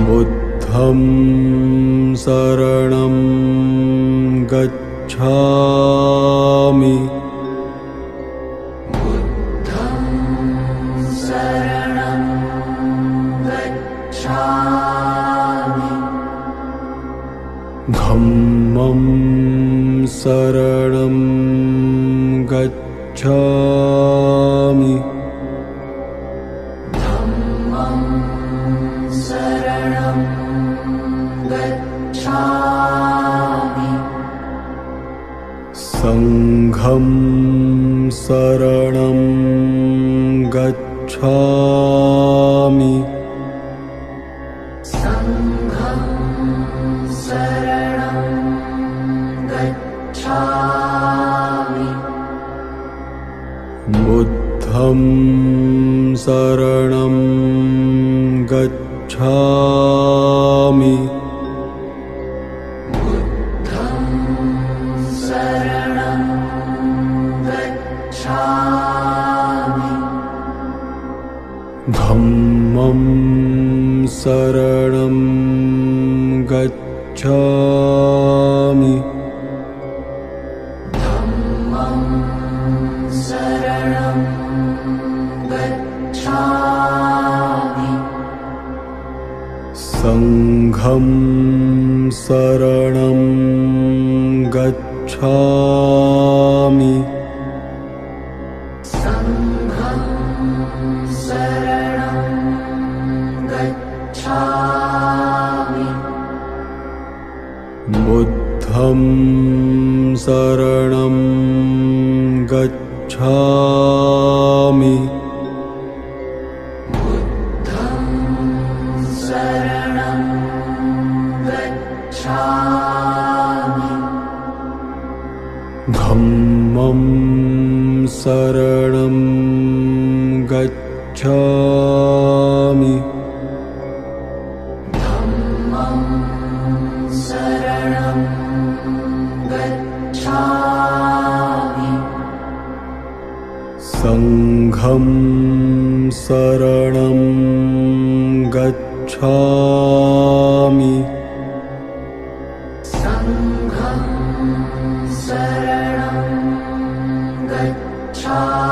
बुद्धं शरणं गच्छामि। बुद्धं शरणं गच्छामि। धम्मं शरणं गच्छामि। धम्मं शरणं गच्छामि। संघं शरणं गच्छामि। संघं शरणं गच्छामि। बुद्धं शरणं गच्छामि। बुद्धं शरणं गच्छामि। धम्मं शरणं गच्छामि। धम्मं शरणं गच्छामि। संघं शरणं गच्छामि। संघं शरणं गच्छामि। बुद्धं शरणं गच्छामि। बुद्धं शरणं गच्छामि। धम्मं शरणं गच्छामि। धम्मं शरणं गच्छामि। संघं शरणं गच्छामि। संघं शरणं गच्छामि।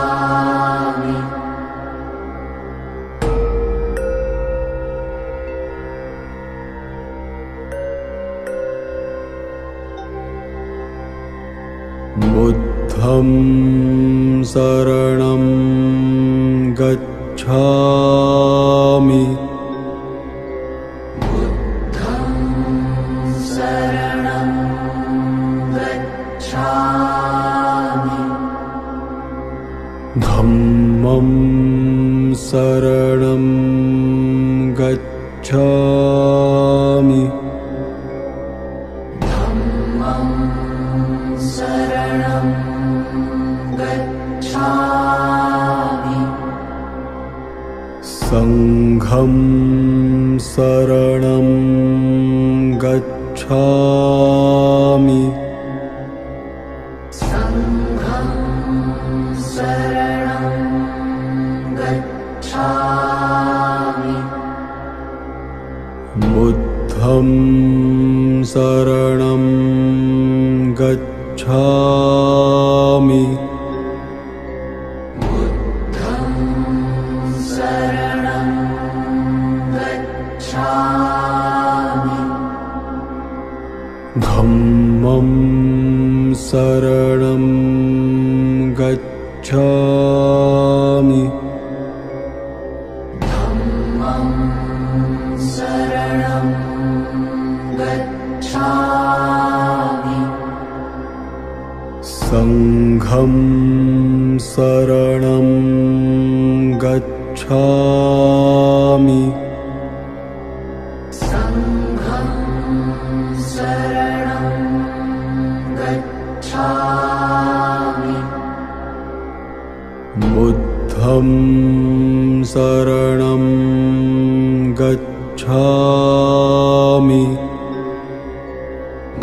बुद्धं शरणं गच्छामि। बुद्धं शरणं गच्छामि। धम्मं शरणं गच्छामि। धम्मं शरणं गच्छामि। संघं शरणं गच्छामि। संघं शरणं गच्छामि। बुद्धं शरणं गच्छामि। बुद्धं शरणं गच्छामि। धम्मं शरणं गच्छामि। धम्मं शरणं गच्छामि। संघं शरणं गच्छामि। संघं शरणं गच्छामि। बुद्धं शरणं गच्छामि।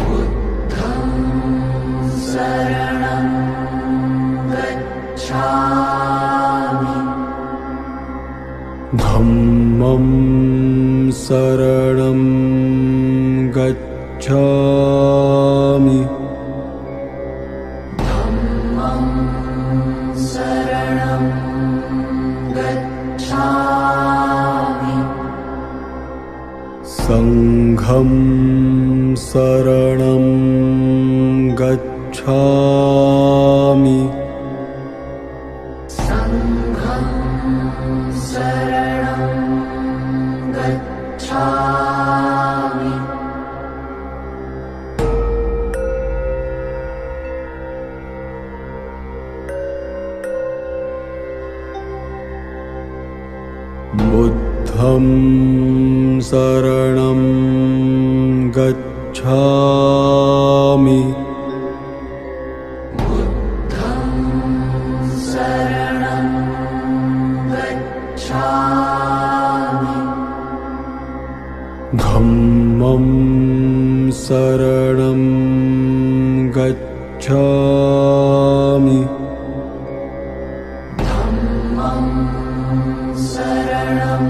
बुद्धं शरणं गच्छामि। धम्मं शरणं धम्मं शरणं गच्छामि संघं शरणं गच्छामि संघं शरणं गच्छामि बुद्धं शरणं गच्छामि बुद्धं शरणं गच्छामि धम्मं शरणं गच्छामि धम्मं शरणं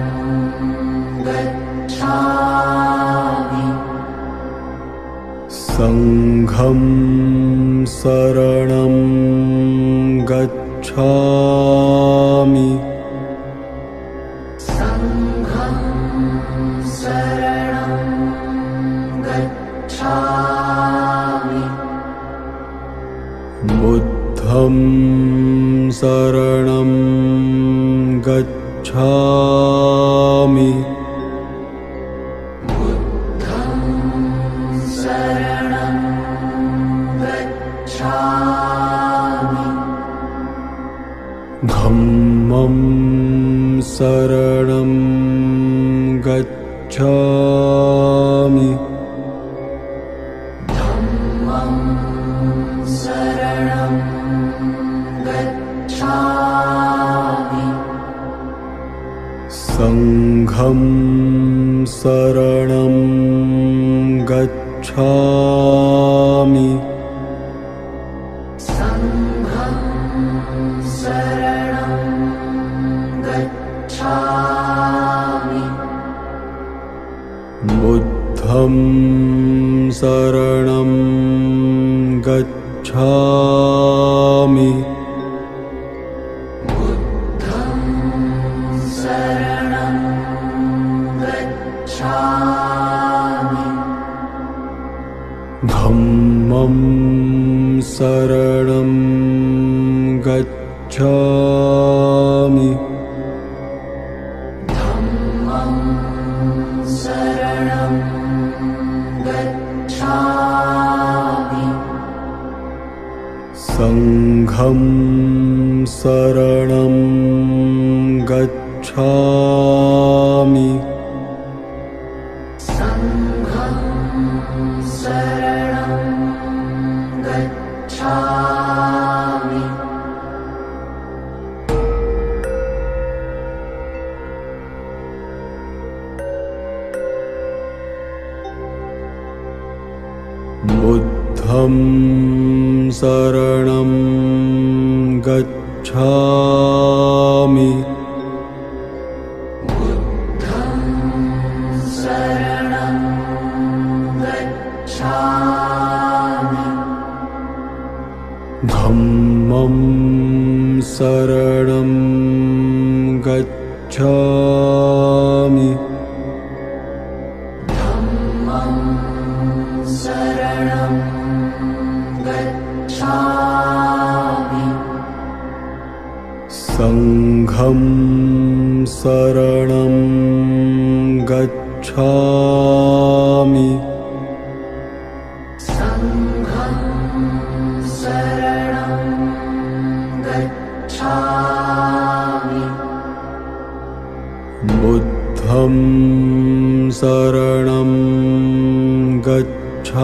गच्छामि संघं शरणं गच्छामि संघं शरणं गच्छामि बुद्धं शरणं गच्छामि बुद्धं शरणं गच्छामि धम्मं शरणं गच्छामि धम्मं शरणं गच्छामि संघं शरणं गच्छामि संघं शरणं गच्छामि बुद्धं शरणं गच्छामि बुद्धं शरणं गच्छामि धम्मं शरणं गच्छामि धम्मं शरणं गच्छामि संघं शरणं गच्छामि संघं शरणं गच्छामि बुद्धं शरणं गच्छामि बुद्धं शरणं गच्छामि धम्मं शरणं गच्छामि धम्मं शरणं गच्छामि संघं शरणं गच्छामि संघं शरणं गच्छामि बुद्धं शरणं गच्छामि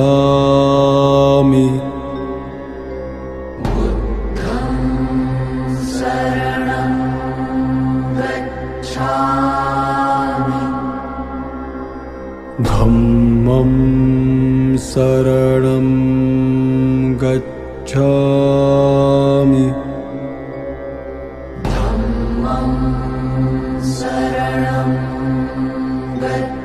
बुद्धं शरणं गच्छामि धम्मं शरणं गच्छामि धम्मं शरणं गच्छामि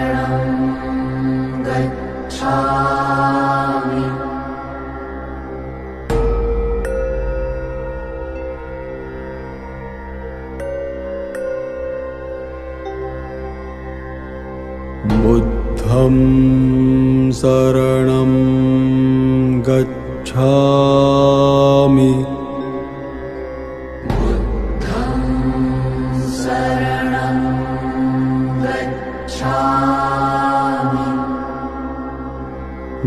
गच्छामि बुद्धं शरणं गच्छामि बुद्धं शरणं गच्छामि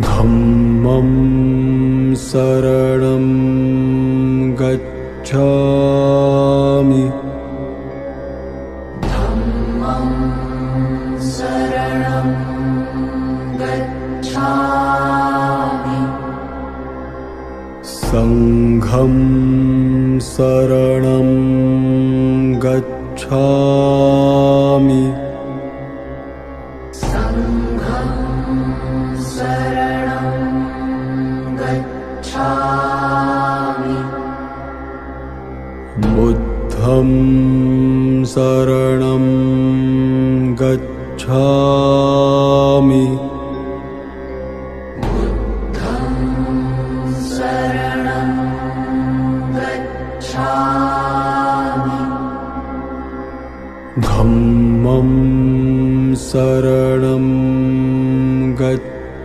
धम्मं शरणं गच्छामि धम्मं शरणं गच्छामि संघं शरणं गच्छामि संघं शरणं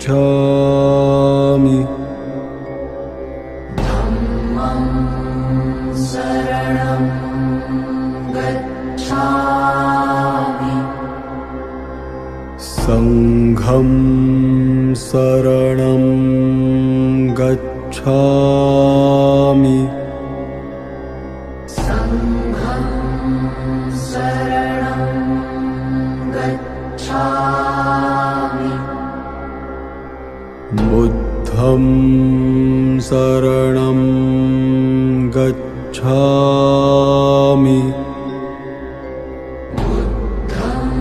गच्छामि धम्मं शरणं गच्छामि संघं शरणं गच्छामि संघं शरणं गच्छामि बुद्धं शरणं गच्छामि बुद्धं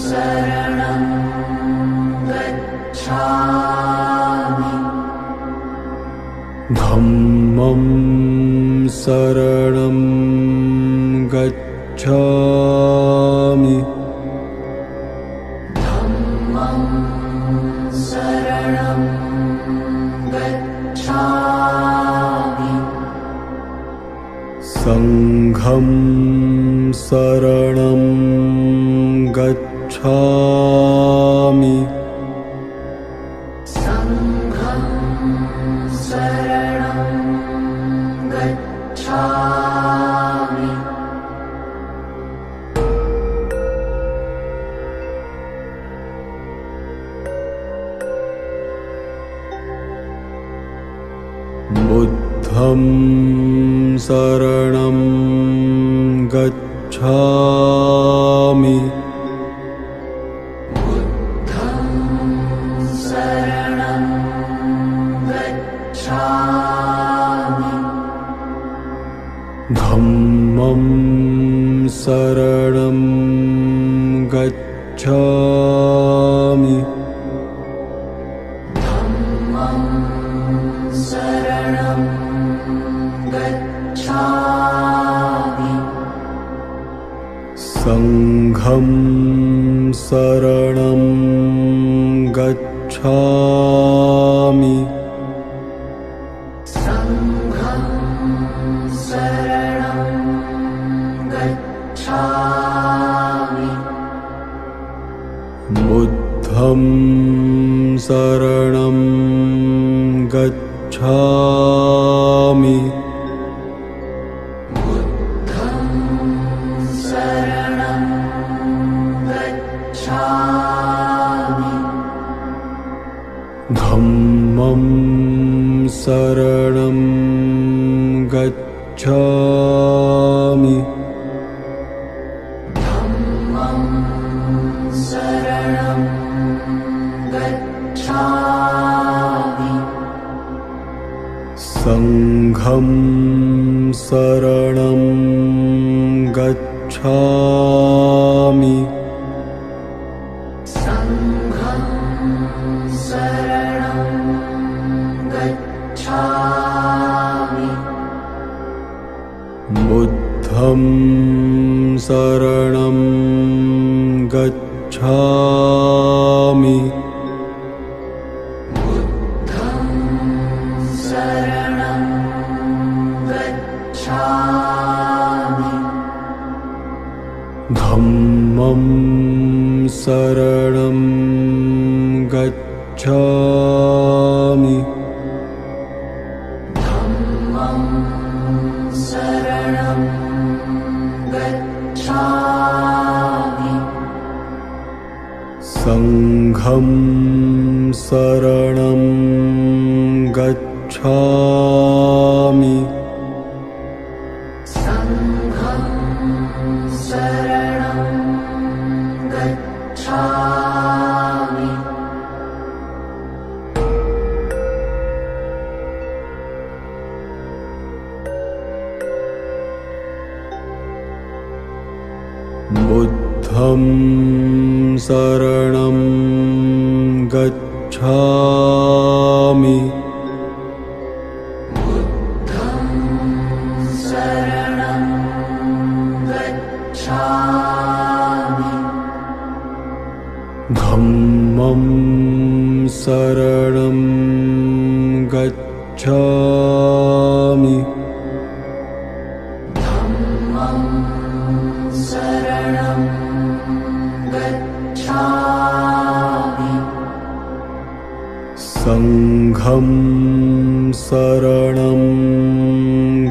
शरणं गच्छामि धम्मं शरणं गच्छामि धम्मं शरणं गच्छामि संघं शरणं गच्छामि संघं शरणं गच्छामि बुद्धं शरणं गच्छामि बुद्धं शरणं गच्छामि धम्मं शरणं गच्छामि धम्मं शरणं गच्छामि संघं शरणं गच्छामि संघं शरणं गच्छामि बुद्धं शरणं गच्छामि बुद्धं शरणं गच्छामि धम्मं शरणं गच्छामि धम्मं शरणं गच्छामि संघं शरणं गच्छामि संघं शरणं गच्छामि बुद्धं शरणं गच्छामि बुद्धं शरणं गच्छामि धम्मं शरणं गच्छामि धम्मं शरणं गच्छामि संघं शरणं गच्छामि संघं शरणं गच्छामि बुद्धं शरणं गच्छामि बुद्धं शरणं गच्छामि धम्मं शरणं गच्छामि धम्मं शरणं गच्छामि संघं शरणं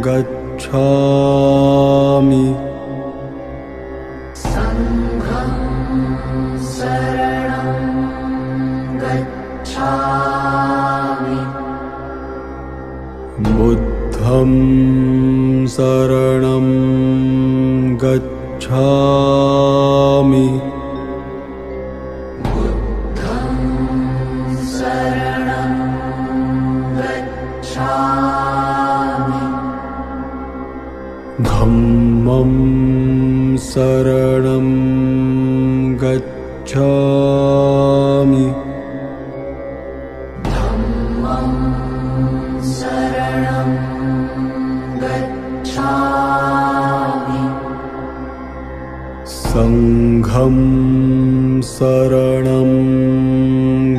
गच्छामि संघं शरणं गच्छामि बुद्धं शरणं गच्छामि बुद्धं शरणं गच्छामि धम्मं शरणं गच्छामि धम्मं शरणं गच्छामि संघं शरणं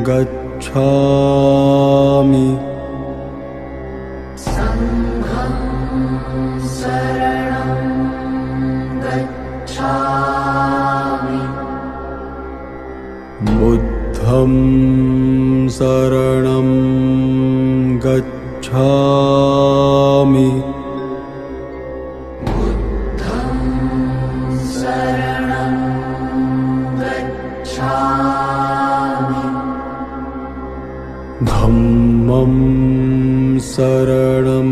गच्छामि संघं शरणं गच्छामि बुद्धं शरणं गच्छामि बुद्धं शरणं गच्छामि धम्मं शरणं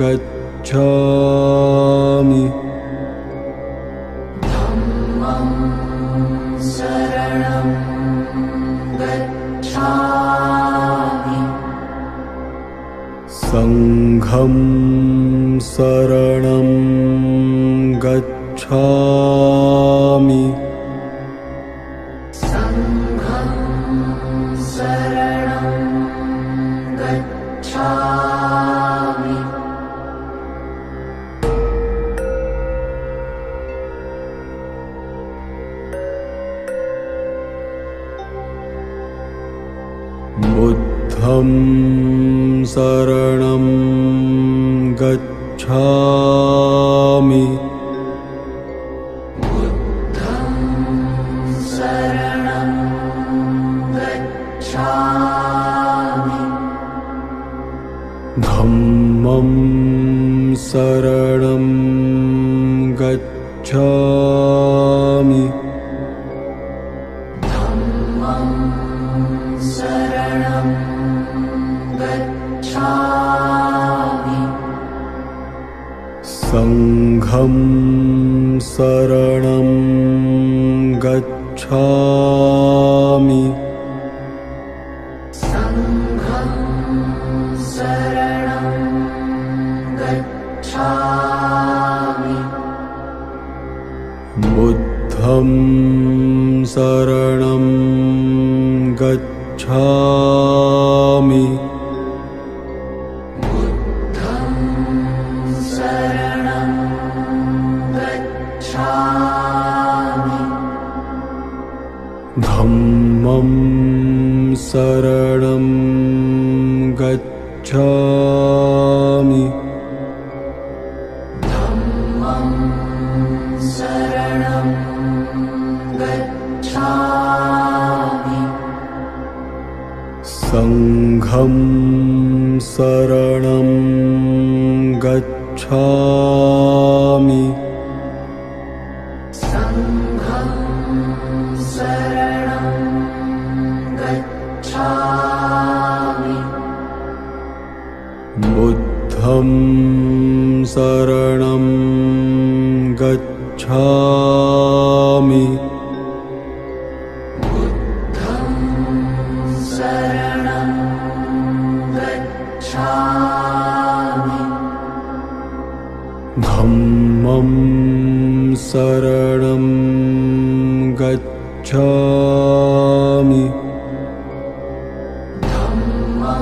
गच्छामि धम्मं शरणं गच्छामि संघं शरणं गच्छामि संघं शरणं गच्छामि बुद्धं शरणं गच्छामि बुद्धं शरणं गच्छामि धम्मं शरणं गच्छामि धम्मं शरणं गच्छामि संघं शरणं गच्छामि संघं शरणं गच्छामि बुद्धं शरणं गच्छामि बुद्धं शरणं गच्छामि धम्मं शरणं गच्छामि धम्मं शरणं गच्छामि संघं शरणं गच्छामि संघं शरणं गच्छामि बुद्धं शरणं गच्छामि बुद्धं शरणं गच्छामि धम्मं शरणं गच्छामि धम्मं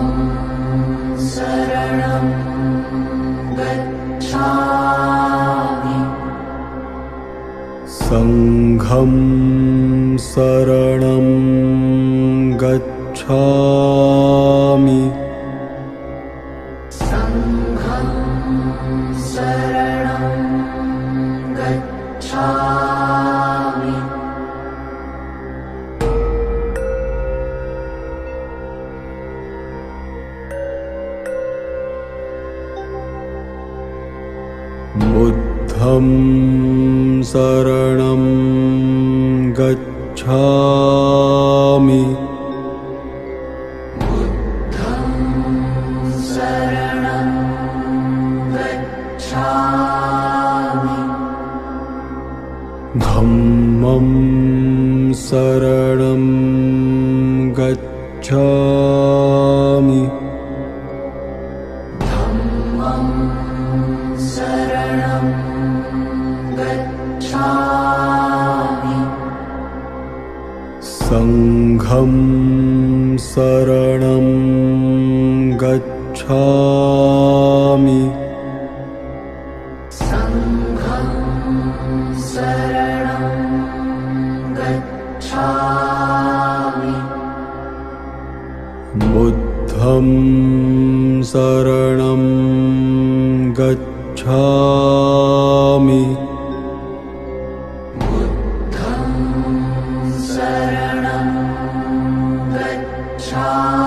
शरणं गच्छामि संघं शरणं गच्छामि संघं शरणं गच्छामि बुद्धं शरणं गच्छामि शरणं गच्छामि धम्मं शरणं गच्छामि धम्मं शरणं गच्छामि संघं शरणं गच्छामि संघं शरणं गच्छामि बुद्धं शरणं गच्छामि बुद्धं शरणं गच्छामि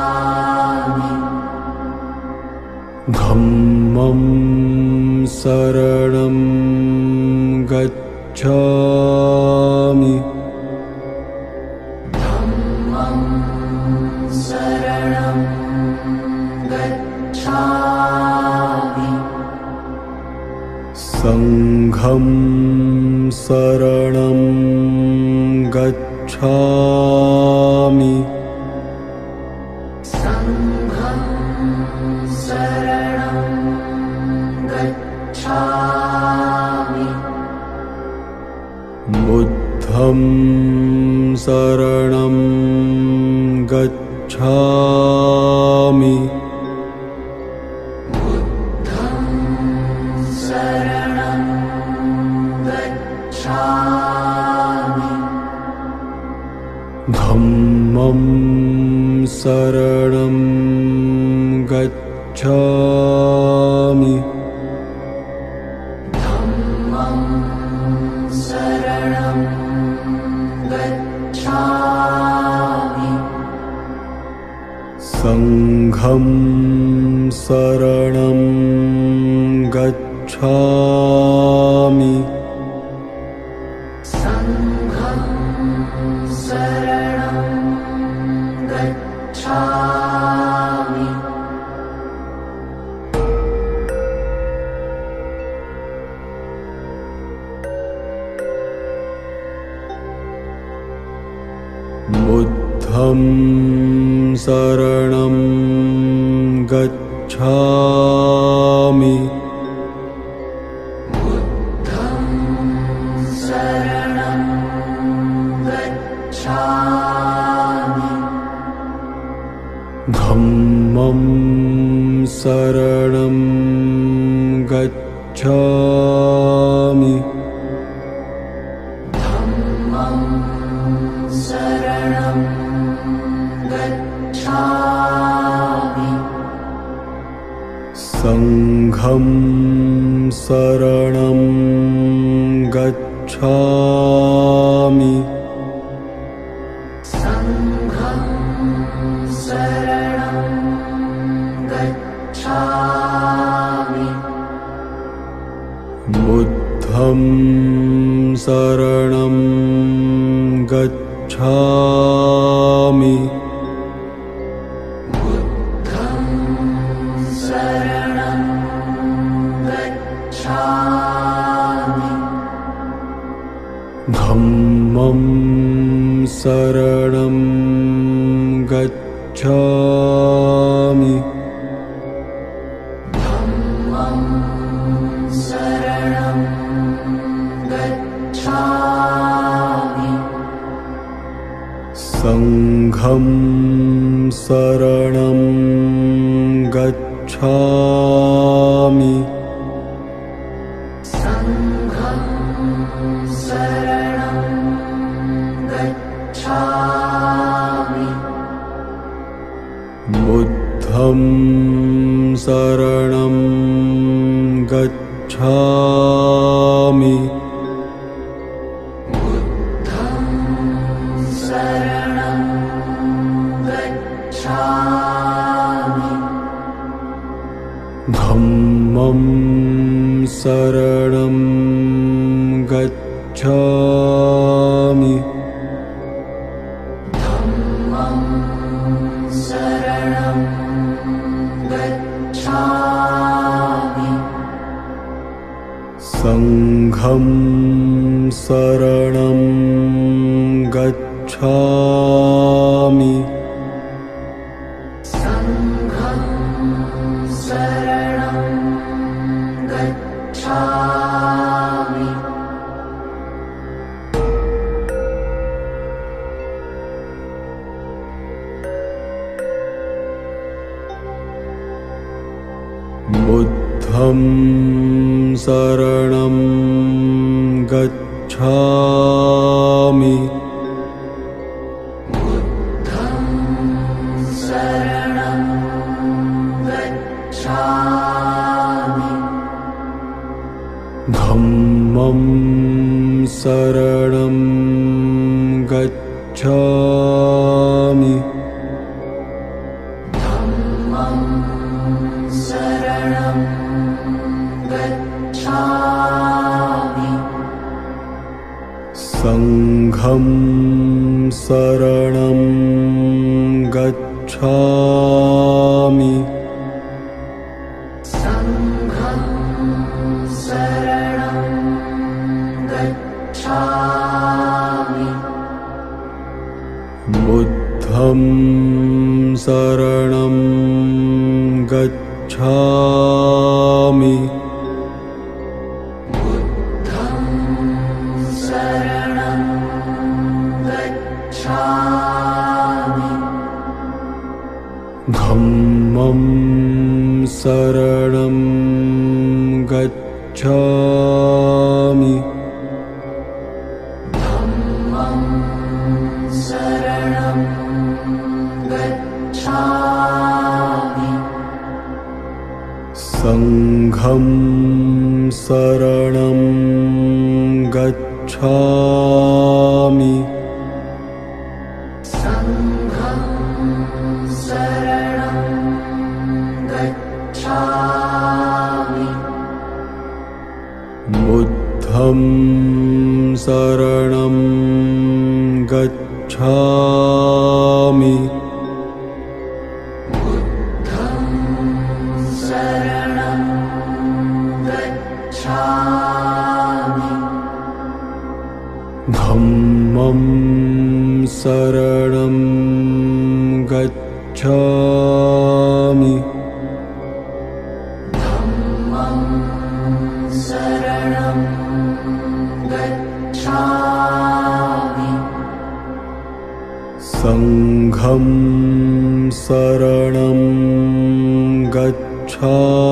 धम्मं शरणं गच्छामि धम्मं शरणं गच्छामि संघं शरणं गच्छामि संघं शरणं गच्छामि बुद्धं शरणं गच्छामि बुद्धं शरणं गच्छामि धम्मं शरणं गच्छामि धम्मं शरणं गच्छामि संघं शरणं गच्छामि संघं शरणं गच्छामि बुद्धं शरणं गच्छामि बुद्धं शरणं गच्छामि धम्मं शरणं गच्छामि धम्मं शरणं गच्छामि संघं शरणं गच्छामि संघं शरणं गच्छामि बुद्धं शरणं गच्छामि बुद्धं शरणं गच्छामि धम्मं शरणं गच्छामि धम्मं शरणं गच्छामि संघं शरणं गच्छामि संघं शरणं गच्छामि बुद्धं शरणं गच्छामि बुद्धं शरणं गच्छामि धम्मं शरणं गच्छामि धम्मं शरणं गच्छामि संघं शरणं गच्छामि संघं शरणं गच्छामि बुद्धं शरणं गच्छामि बुद्धं शरणं गच्छामि धम्मं शरणं गच्छामि धम्मं शरणं गच्छामि संघं शरणं गच्छामि संघं शरणं गच्छामि बुद्धं शरणं गच्छामि बुद्धं शरणं गच्छामि धम्मं शरणं गच्छामि धम्मं शरणं गच्छामि संघं शरणं गच्छामि संघं शरणं गच्छामि बुद्धं शरणं गच्छामि बुद्धं शरणं गच्छामि धम्मं शरणं गच्छामि धम्मं शरणं गच्छामि संघं शरणं गच्छामि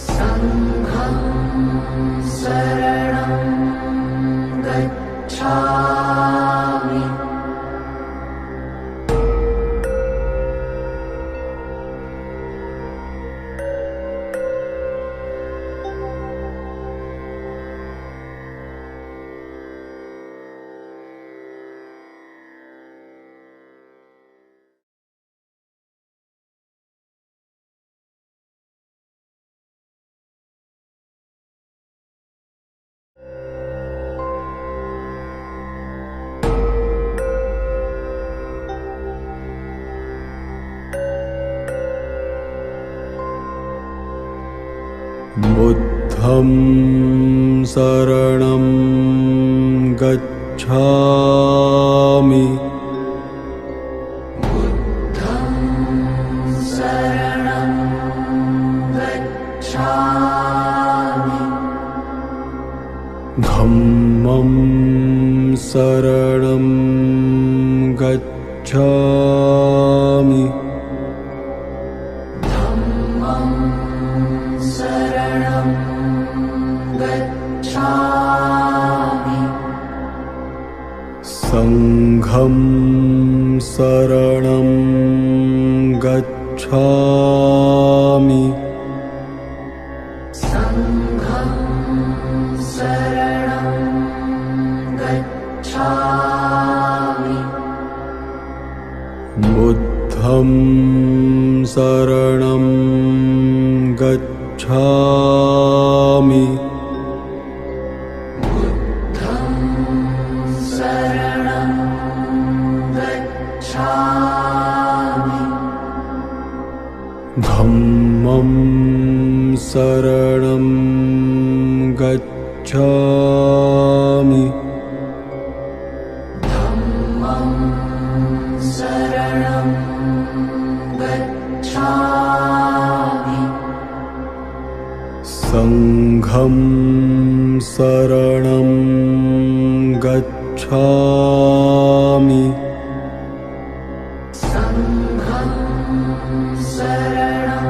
संघं शरणं गच्छामि बुद्धं शरणं गच्छामि बुद्धं शरणं गच्छामि धम्मं शरणं गच्छामि धम्मं शरणं गच्छामि संघं शरणं गच्छामि संघं शरणं गच्छामि बुद्धं शरणं गच्छामि गच्छामि शरणं गच्छामि धम्मं शरणं गच्छामि धम्मं शरणं गच्छामि संघं शरणं गच्छामि संघं शरणं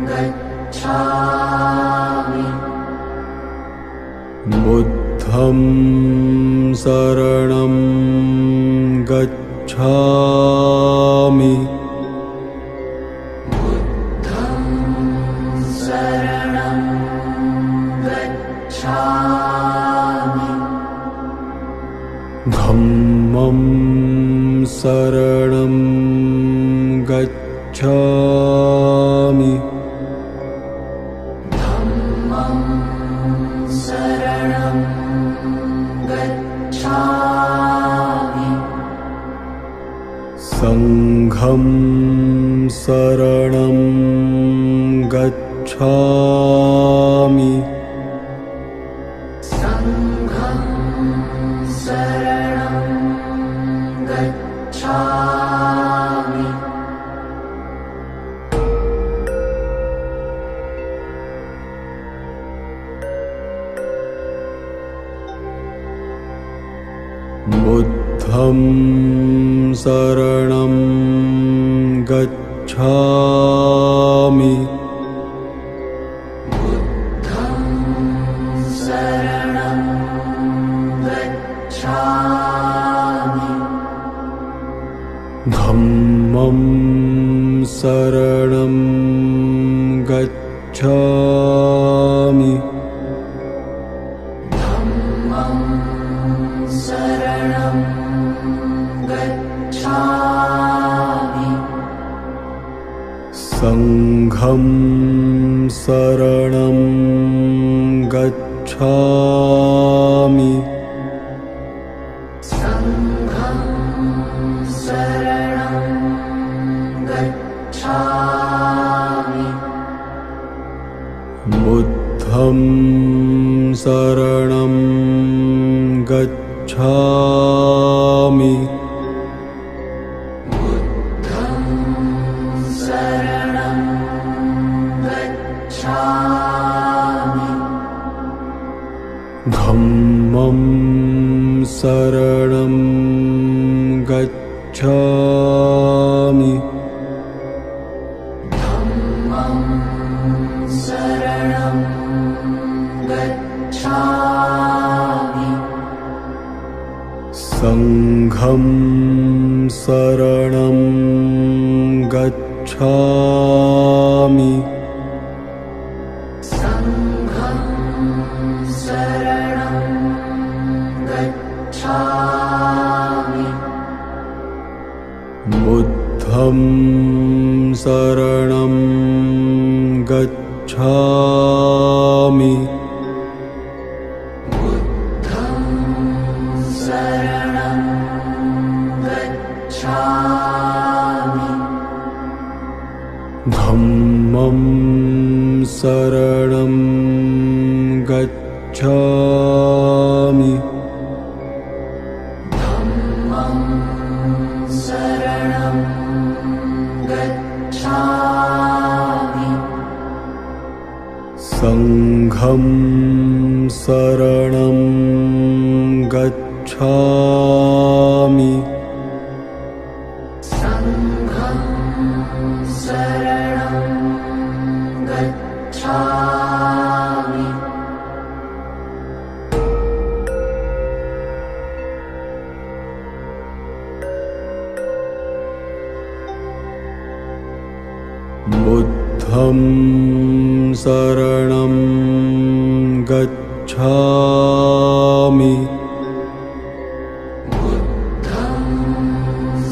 गच्छामि बुद्धं शरणं गच्छामि बुद्धं शरणं गच्छामि धम्मं शरणं गच्छामि धम्मं शरणं गच्छामि संघं शरणं गच्छामि संघं शरणं गच्छामि बुद्धं शरणं गच्छामि बुद्धं शरणं गच्छामि धम्मं शरणं गच्छामि धम्मं शरणं गच्छामि संघं शरणं गच्छामि संघं शरणं गच्छामि बुद्धं शरणं गच्छामि बुद्धं शरणं गच्छामि धम्मं शरणं गच्छामि धम्मं शरणं गच्छामि संघं शरणं गच्छामि संघं शरणं गच्छामि बुद्धं शरणं गच्छामि बुद्धं शरणं गच्छामि धम्मं शरणं गच्छामि धम्मं शरणं गच्छामि संघं शरणं गच्छामि संघं शरणं गच्छामि बुद्धं शरणं गच्छामि बुद्धं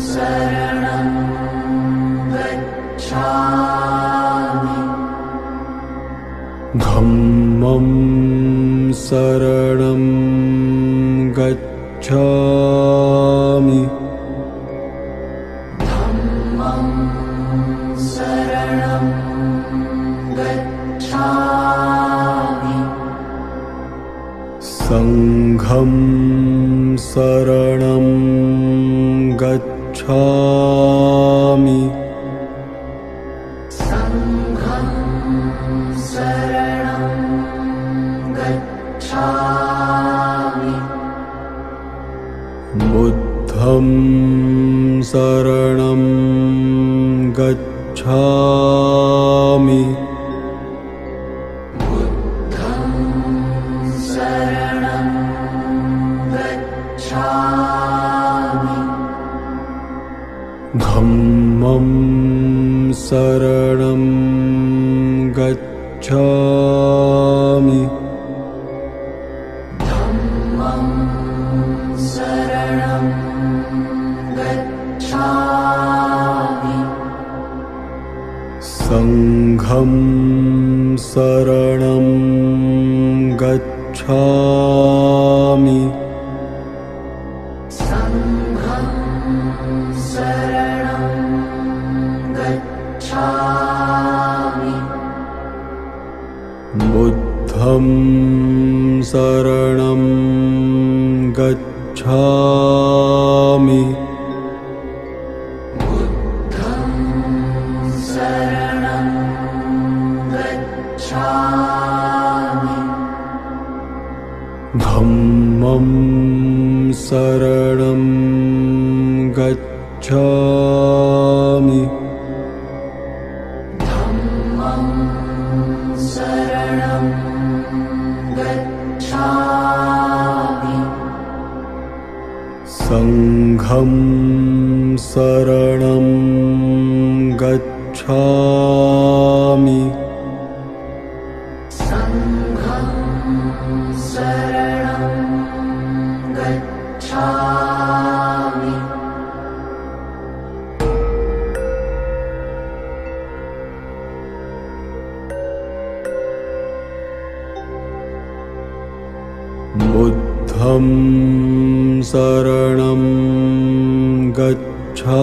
शरणं गच्छामि शरणं गच्छामि संघं शरणं गच्छामि संघं शरणं गच्छामि बुद्धं शरणं गच्छामि बुद्धं शरणं गच्छामि धम्मं शरणं गच्छामि धम्मं शरणं गच्छामि संघं शरणं गच्छामि संघं शरणं गच्छामि बुद्धं शरणं गच्छामि बुद्धं शरणं गच्छामि धम्मं शरणं गच्छामि धम्मं शरणं गच्छामि संघं शरणं गच्छामि संघं शरणं गच्छामि बुद्धं शरणं गच्छामि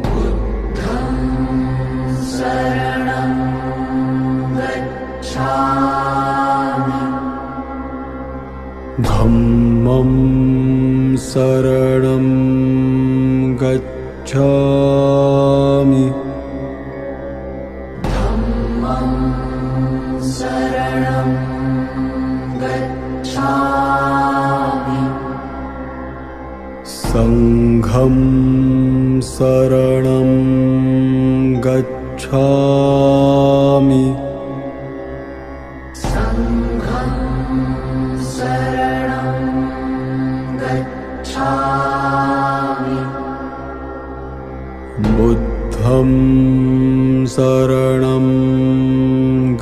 बुद्धं शरणं गच्छामि धम्मं शरणं गच्छामि धम्मं शरणं गच्छामि संघं शरणं गच्छामि संघं शरणं गच्छामि बुद्धं शरणं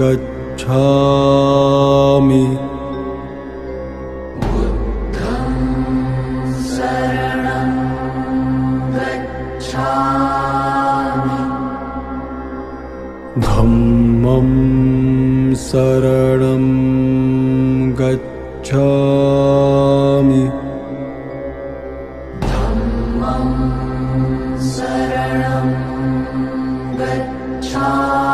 गच्छामि बुद्धं शरणं गच्छामि धम्मं शरणं गच्छामि धम्मं शरणं गच्छामि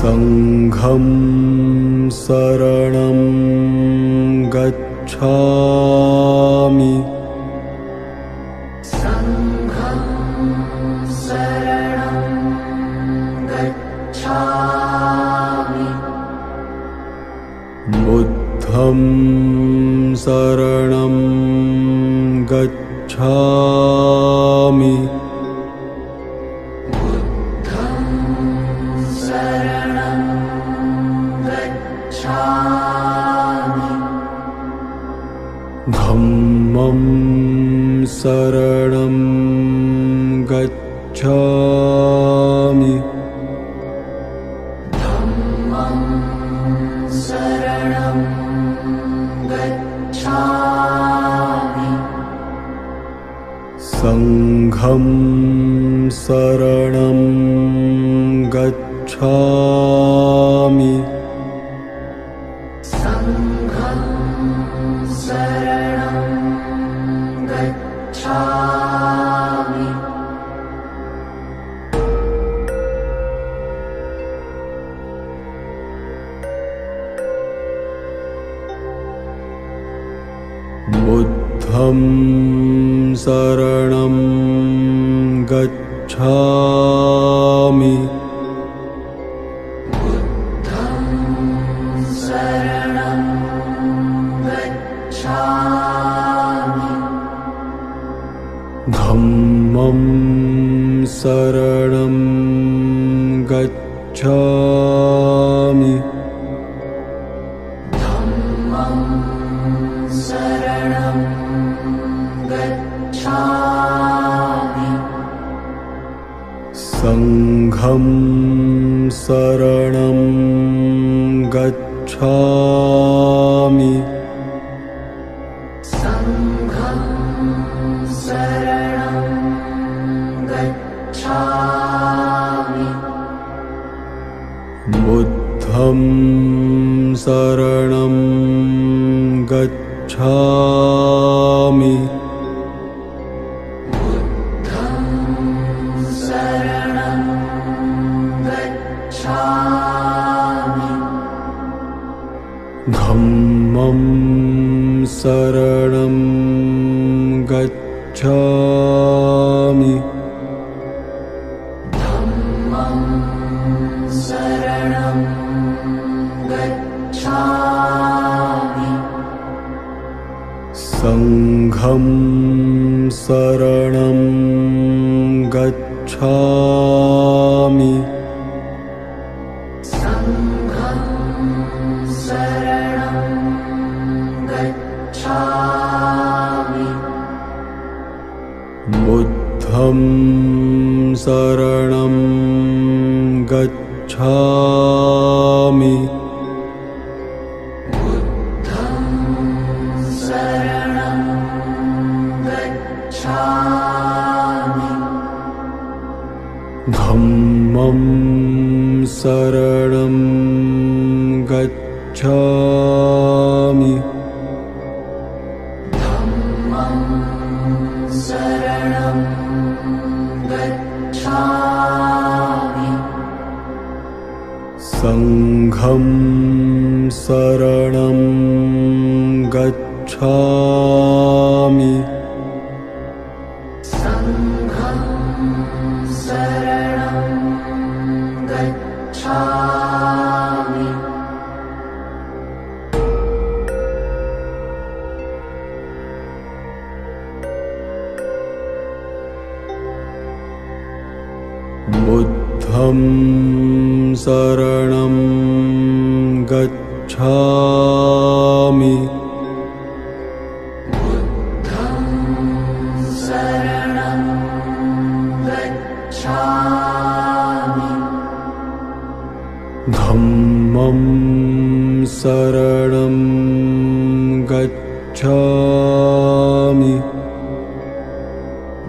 संघं शरणं गच्छामि संघं शरणं गच्छामि बुद्धं शरणं गच्छामि बुद्धं शरणं गच्छामि धम्मं शरणं गच्छामि धम्मं शरणं गच्छामि संघं शरणं गच्छामि संघं शरणं बुद्धं शरणं गच्छामि शरणं गच्छामि धम्मं शरणं गच्छामि धम्मं शरणं गच्छामि संघं शरणं गच्छामि संघं शरणं गच्छामि बुद्धं शरणं गच्छामि बुद्धं शरणं गच्छामि धम्मं शरणं गच्छामि धम्मं शरणं गच्छामि संघं शरणं गच्छामि संघं शरणं गच्छामि बुद्धं शरणं गच्छामि बुद्धं शरणं गच्छामि धम्मं शरणं गच्छामि धम्मं शरणं गच्छामि संघं शरणं गच्छामि संघं शरणं गच्छामि बुद्धं शरणं गच्छामि बुद्धं शरणं गच्छामि धम्मं शरणं गच्छामि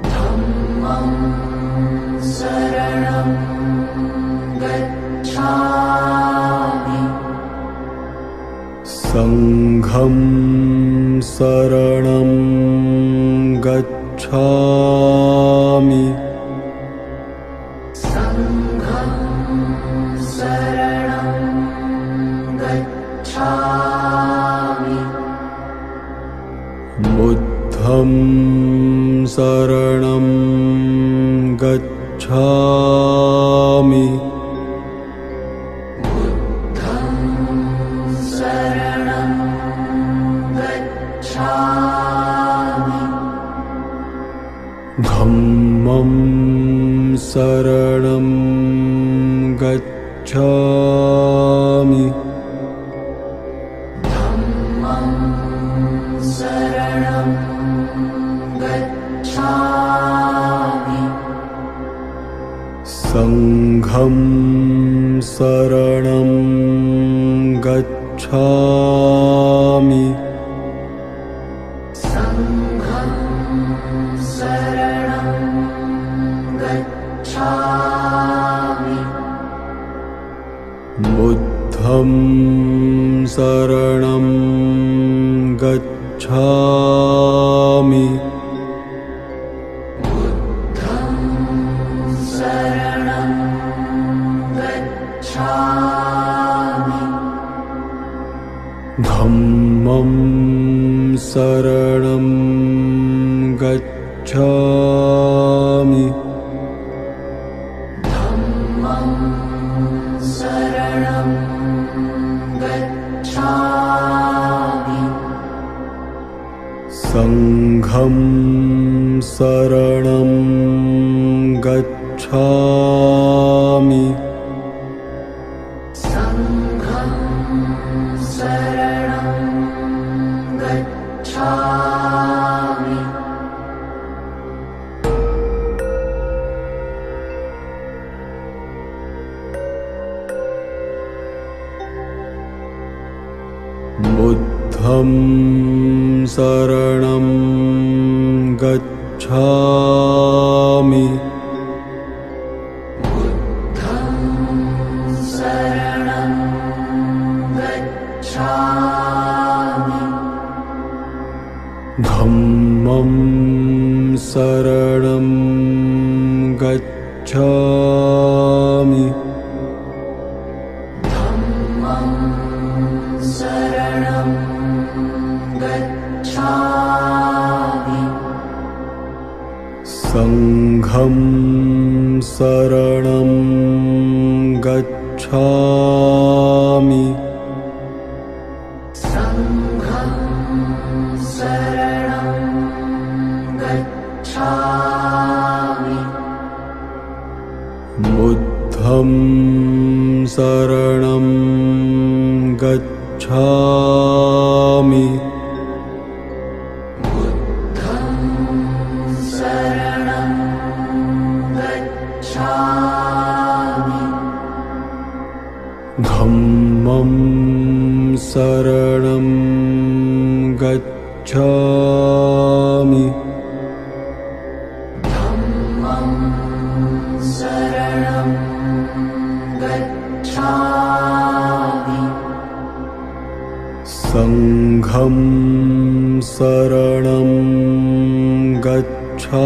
धम्मं शरणं गच्छामि संघं शरणं गच्छामि संघं शरणं गच्छामि बुद्धं शरणं गच्छामि बुद्धं शरणं गच्छामि धम्मं शरणं गच्छामि धम्मं शरणं गच्छामि संघं शरणं गच्छामि संघं शरणं गच्छामि बुद्धं शरणं गच्छामि बुद्धं शरणं गच्छामि धम्मं शरणं शरणं गच्छामि धम्मं शरणं गच्छामि संघं शरणं गच्छामि संघं शरणं गच्छामि बुद्धं शरणं गच्छामि बुद्धं शरणं गच्छामि धम्मं शरणं गच्छामि धम्मं शरणं गच्छामि संघं शरणं गच्छामि संघं शरणं गच्छामि बुद्धं शरणं गच्छामि बुद्धं शरणं गच्छामि धम्मं शरणं गच्छामि धम्मं शरणं गच्छामि संघं शरणं गच्छामि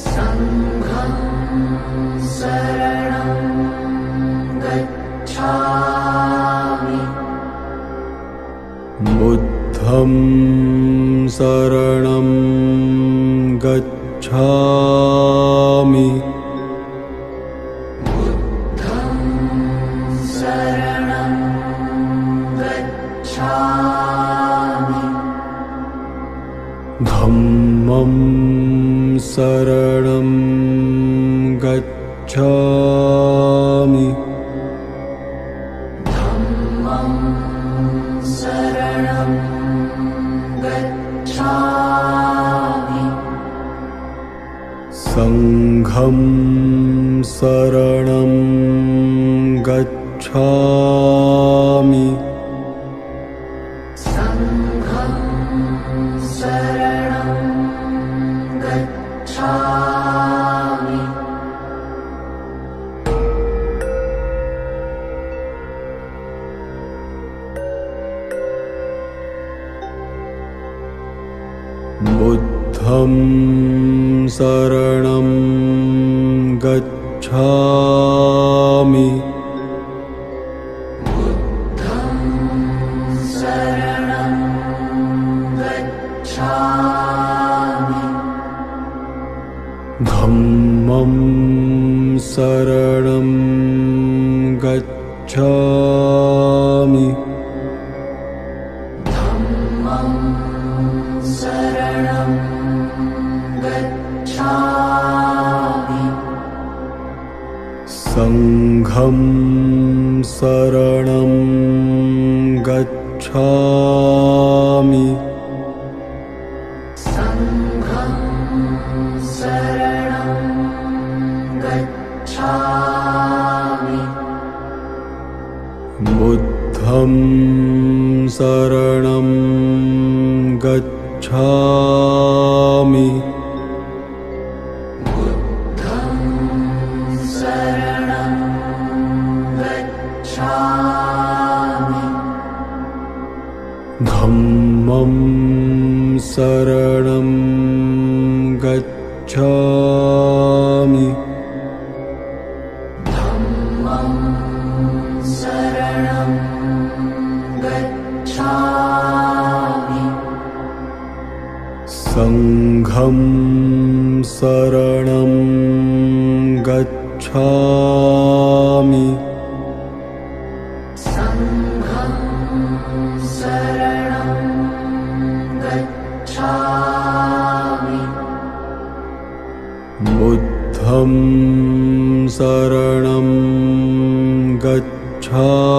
संघं शरणं गच्छामि बुद्धं शरणं गच्छामि बुद्धं शरणं गच्छामि धम्मं शरणं गच्छामि धम्मं शरणं गच्छामि संघं शरणं गच्छामि संघं शरणं गच्छामि बुद्धं शरणं गच्छामि बुद्धं शरणं गच्छामि धम्मं शरणं गच्छामि धम्मं शरणं गच्छामि संघं शरणं गच्छामि संघं शरणं गच्छामि बुद्धं शरणं गच्छामि बुद्धं शरणं गच्छामि धम्मं शरणं गच्छामि धम्मं शरणं गच्छामि संघं शरणं गच्छामि संघं शरणं गच्छामि बुद्धं शरणं गच्छामि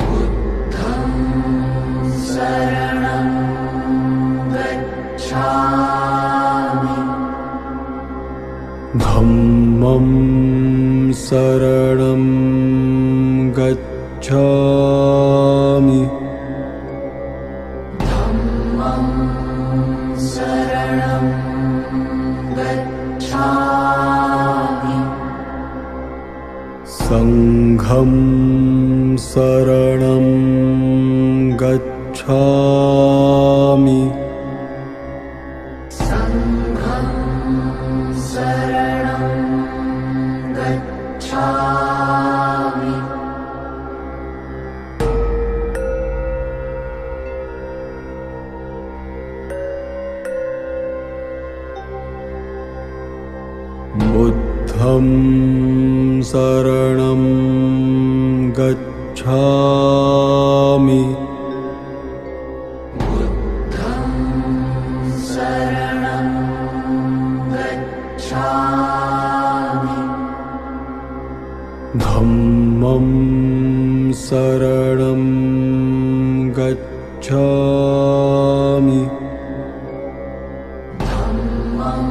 बुद्धं शरणं गच्छामि धम्मं शरणं गच्छामि धम्मं शरणं गच्छामि संघं शरणं गच्छामि संघं शरणं गच्छामि बुद्धं शरणं गच्छामि बुद्धं शरणं गच्छामि धम्मं शरणं गच्छामि धम्मं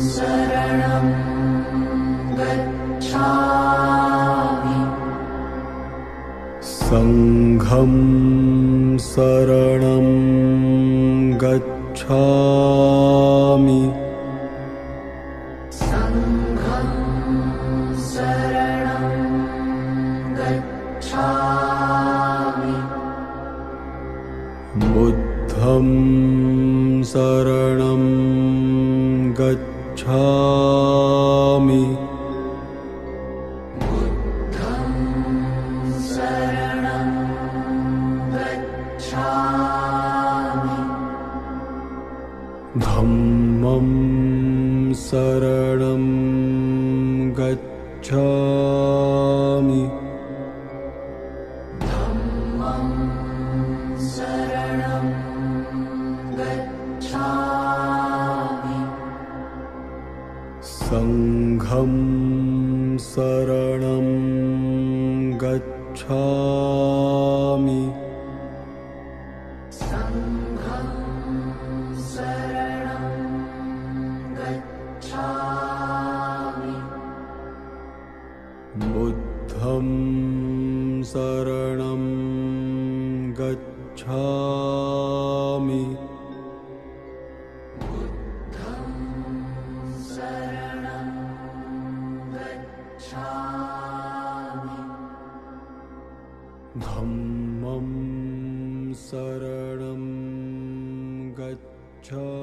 शरणं गच्छामि संघं शरणं गच्छामि संघं शरणं गच्छामि बुद्धं शरणं गच्छामि बुद्धं शरणं गच्छामि धम्मं शरणं गच्छामि धम्मं शरणं गच्छामि संघं शरणं गच्छामि संघं शरणं गच्छामि बुद्धं शरणं गच्छामि बुद्धं शरणं गच्छामि धम्मं शरणं गच्छामि